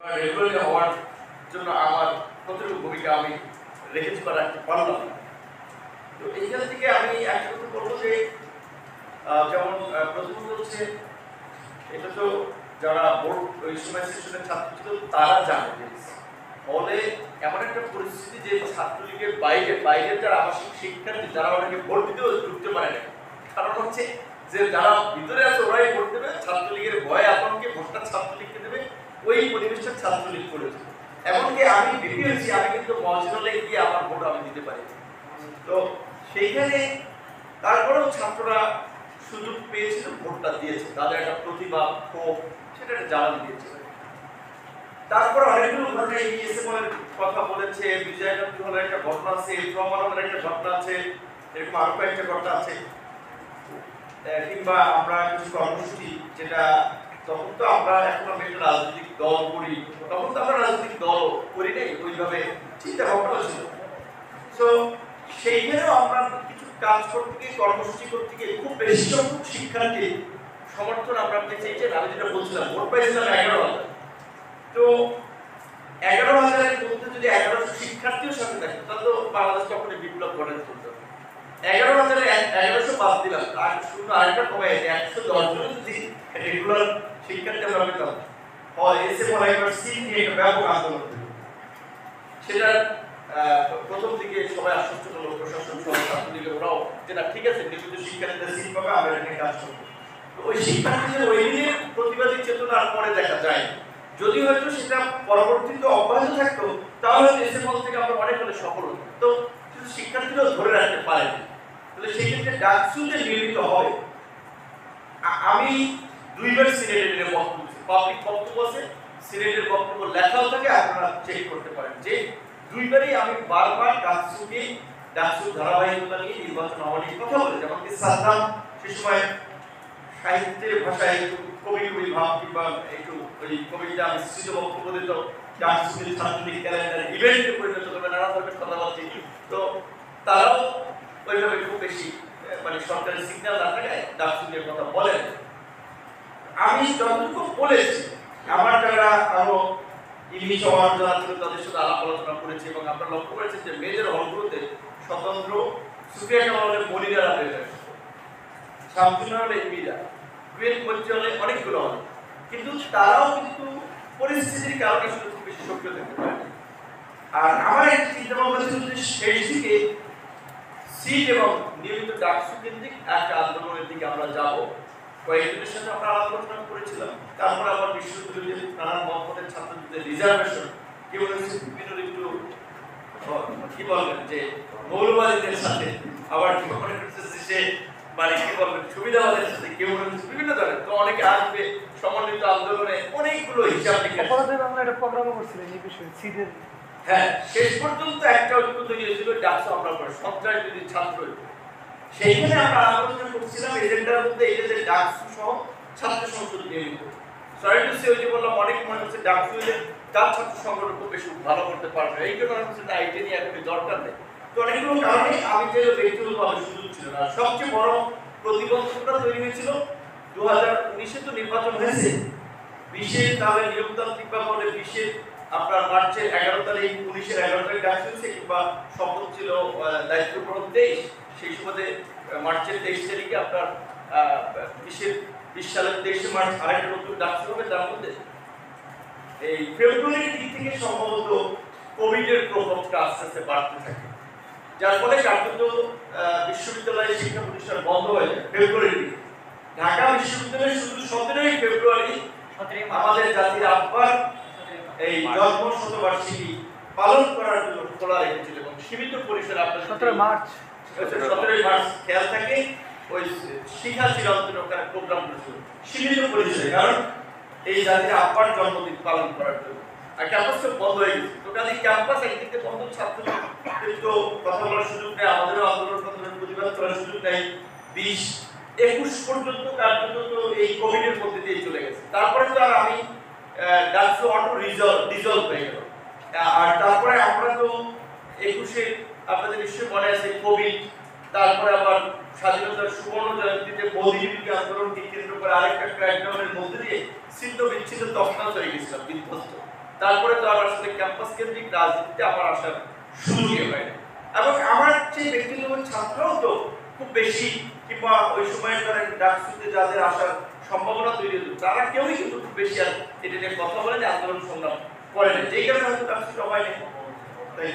Regularly হওয়ার জন্য আমার কতটুকু ভূমিকা আমি রেখেছি বা রাখতে পারলাম। তো এইখান থেকে আমি একটা কথা বলবো যে যেমন প্রথমত হচ্ছে এটা তো যারা বোর্ড ওই সময় সেশনের ছাত্র ছিল তারা জানে যে ফলে এমন একটা পরিস্থিতি যে ছাত্রলীগের বাইরের যারা আবাসিক শিক্ষার্থী যারা অনেকে ভোট দিতেও ঢুকতে পারে না, কারণ হচ্ছে যে যারা ভিতরে আছে ওরাই ভোট দেবে, ছাত্রলীগের ভয় আতঙ্কে ভোটটা ছাত্রলীগকে দেবে, ওই পরিবেশটা ছাত্রলীগ করেছে। এমনকি আমি দেখেছি আমি কিন্তু মহাজনলে গিয়ে আমার ভোট আমি দিতে পারি। তো সেইখানে তারপরেও ছাত্ররা সুযোগ পেয়েছিল, ভোটটা দিয়েছে, তাদের একটা প্রতিভা ক্ষোভ সেটা একটা জ্বালানি দিয়েছে। তারপরে অনেকগুলো ঘটনা ইএসএমের কথা বলেছে, বিজয়কান্তি হলের একটা ঘটনা আছে, প্রমাণের একটা ঘটনা আছে, এরকম আরো কয়েকটা ঘটনা আছে। কিংবা আমরা কিছু কর্মসূচি যেটা তখন তো আমরা এখন একটা রাজনৈতিক দল করি, তখন তো আমরা রাজনৈতিক দল করি নাই ওইভাবে চিন্তা ভাবনা ছিল। তো সেইখানেও আমরা কিছু কাজ করতে গিয়ে কর্মসূচি করতে গিয়ে খুব বেশি সংখ্যক শিক্ষার্থী সমর্থন আমরা পেয়েছি। যে আমি যেটা বলছিলাম ভোট পাইছিলাম 11,000, তো 11,000-এর মধ্যে যদি 1100 শিক্ষার্থীও সাথে থাকে তাহলে তো বাংলাদেশ তখনই বিপ্লব ঘটাতে চলতো। 11,000-এ 1100 বাদ দিলাম, আর শুধু আরেকটা কমে 110 জন যদি রেগুলার শিক্ষার্থী আমরা পেতাম, হয় এসে পড়া এবার সিট নিয়ে একটা ব্যাপক আন্দোলন হতো। সেটা প্রথম দিকে সবাই আশ্বস্ত হলো, প্রশাসন সহ ছাত্রলীগের ওরাও যেটা ঠিক আছে নিয়মিত শিক্ষার্থীদের সিট পাবে, আমরা এখানে কাজ করবো। তো ওই শিক্ষার্থীদের ওই দিনে প্রতিবাদী চেতনা আর পরে দেখা যায়, যদি হয়তো সেটা পরবর্তীতে অব্যাহত থাকতো তাহলে এসে মল থেকে আমরা অনেক হলে সফল হতাম। তো শিক্ষার্থীরাও ধরে রাখতে পারে, তাহলে সেক্ষেত্রে ডাকসুতে নিয়মিত হয়। আমি দুইবার সিনেটের বক্তব্য, পাবলিক বক্তব্য আছে, সিনেটের বক্তব্য লেখাও থাকে, আপনারা চেক করতে পারেন যে দুইবারই আমি বারবার ডাকসু ধারাবাহিকতা নিয়ে নির্বাচন হওয়া নিয়ে কথা বলে। যেমন কি সাদ্দাম সে সময় সাহিত্যের ভাষায় একটু কবি ভাব কিংবা একটু ওই কবিতা মিশ্রিত বক্তব্য দিত, ডাকসুকে ছাত্রলীগ ক্যালেন্ডার ইভেন্টে পরিণত করবে, নানা ধরনের কথা বলছে। তো তারাও ওইভাবে খুব বেশি মানে সরকারের সিগন্যাল না থাকে ডাকসু নিয়ে কথা বলেন। আমি যতটুকু বলেছি আমার যারা আরো ইংলিশ হওয়ার যারা ছিল তাদের সাথে আলাপ আলোচনা করেছি, এবং আপনারা লক্ষ্য করেছেন যে মেজর হলগুলোতে স্বতন্ত্র সুফিয়া কামালের মনিরারা বেড়ে গেছে, শামসুন্নাহ হলে ইমিরা, কুয়েত মসজিদ হলে অনেকগুলো হল, কিন্তু তারাও কিন্তু পরিস্থিতির কারণে শুধু খুব বেশি সক্রিয় থাকতে পারে। আর আমার একটা চিন্তা ভাবনা ছিল যে সেই দিকে সিট এবং নিয়মিত ডাকসু কেন্দ্রিক একটা আন্দোলনের দিকে আমরা যাব। কয়েকজনের সাথে আমরা আলোচনা করেছিলাম। তারপরে আবার বিশ্ববিদ্যালয়ের নানান মতপথের ছাত্রদের রিজার্ভেশন কি বলেছে, বিভিন্ন একটু কি বলবেন যে মৌলবাদীদের সাথে আবার কি মনে করতেছে সে মানে কি বলবেন সুবিধাবাদের সাথে, কেউ বলেছে বিভিন্ন ধরনের। তো অনেকে আসবে সমন্বিত আন্দোলনে, অনেকগুলো হিসাব নিকাশ আমরা একটা প্রোগ্রাম করছিলাম এই বিষয়ে সিটের। হ্যাঁ, শেষ পর্যন্ত একটা ঐক্য তৈরি হয়েছিল ডাকসু আমরা করে সন্ত্রাস যদি ছাত্র, সেইখানে আমরা আলোচনা করছিলাম এজেন্ডার মধ্যে এই যে ডাকসু সহ ছাত্র সংসদ নিয়মিত। সরি টু সে, ওই যে বললাম অনেক মনে হচ্ছে ডাকসু হলে তার ছাত্র সংগঠন খুব বেশি ভালো করতে পারবে, এই জন্য হচ্ছে না এটা নিয়ে এখন দরকার নেই। তো অনেকগুলো কারণে আমি যে ব্যক্তিগতভাবে সুযোগ ছিল না। সবচেয়ে বড় প্রতিবন্ধকতা তৈরি হয়েছিল 2019-এ তো নির্বাচন হয়েছে, 20-এ তাহলে নিয়মতান্ত্রিক ভাবে 20-এর আপনার মার্চের 11 তারিখ, 19-এর 11 তারিখ ডাকসু হয়েছে, কিংবা শপথ ছিল দায়িত্ব গ্রহণ 23, সেই সময় মার্চের 23 তারিখে আপনার 20 সালের 23 মার্চ আরেকটা নতুন ডাকসু হবে। তার মধ্যে এই ফেব্রুয়ারির দিক থেকে সম্ভবত কোভিডের প্রভাবটা আস্তে আস্তে বাড়তে থাকে, যার ফলে কার্যত বিশ্ববিদ্যালয়ের শিক্ষা প্রতিষ্ঠান বন্ধ হয়ে যায় ফেব্রুয়ারির দিকে। ঢাকা বিশ্ববিদ্যালয় শুধু 17 ফেব্রুয়ারি আমাদের জাতির আব্বার এই জন্ম শতবার্ষিকী পালন করার জন্য খোলা রেখেছিল, এবং সীমিত পরিসরে আপনাদের 17 মার্চ খেয়াল থাকে ওই শিক্ষা চিরন্তন ওখানে প্রোগ্রাম করেছিল সীমিত পরিসরে, কারণ এই জাতির আব্বার জন্মদিন পালন করার জন্য। আর ক্যাম্পাস তো বন্ধ হয়ে গেছে, তো কাজে ক্যাম্পাস একদিকে বন্ধ, ছাত্রদের তো কথা বলার সুযোগ নেই, আমাদেরও আন্দোলন প্রতিবাদ করার সুযোগ নেই। 20-21 পর্যন্ত কার্যত তো এই কোভিডের মধ্যে দিয়ে চলে গেছে। তারপরে তো আর আমি ডাকসু অটো ডিজলভ হয়ে গেল। আর তারপরে আমরা তো 21-এ আপনাদের নিশ্চয়ই মনে আছে কোভিড, তারপরে আবার স্বাধীনতার সুবর্ণ জয়ন্তীতে মোদী আন্দোলনকে কেন্দ্র করে আরেকটা ক্র্যাকডাউনের মধ্যে দিয়ে ছিন্ন বিচ্ছিন্ন তফাৎ হয়ে গেছিলাম, বিধ্বস্ত। তারপরে তো আর আসলে ক্যাম্পাস কেন্দ্রিক রাজনীতিতে আমার আসার সুযোগই হয় না। এবং আমার যে ব্যক্তিগত ছাত্রও তো খুব বেশি কিংবা ওই সময় তারা ডাকসুতে যাদের আসার সম্ভাবনা তৈরি হতো তারা কেউই কিন্তু খুব বেশি আর এটা নিয়ে কথা বলে যে আন্দোলন সংগ্রাম করে না, যেই কারণে হয়তো ডাকসুটা হয় না। তাই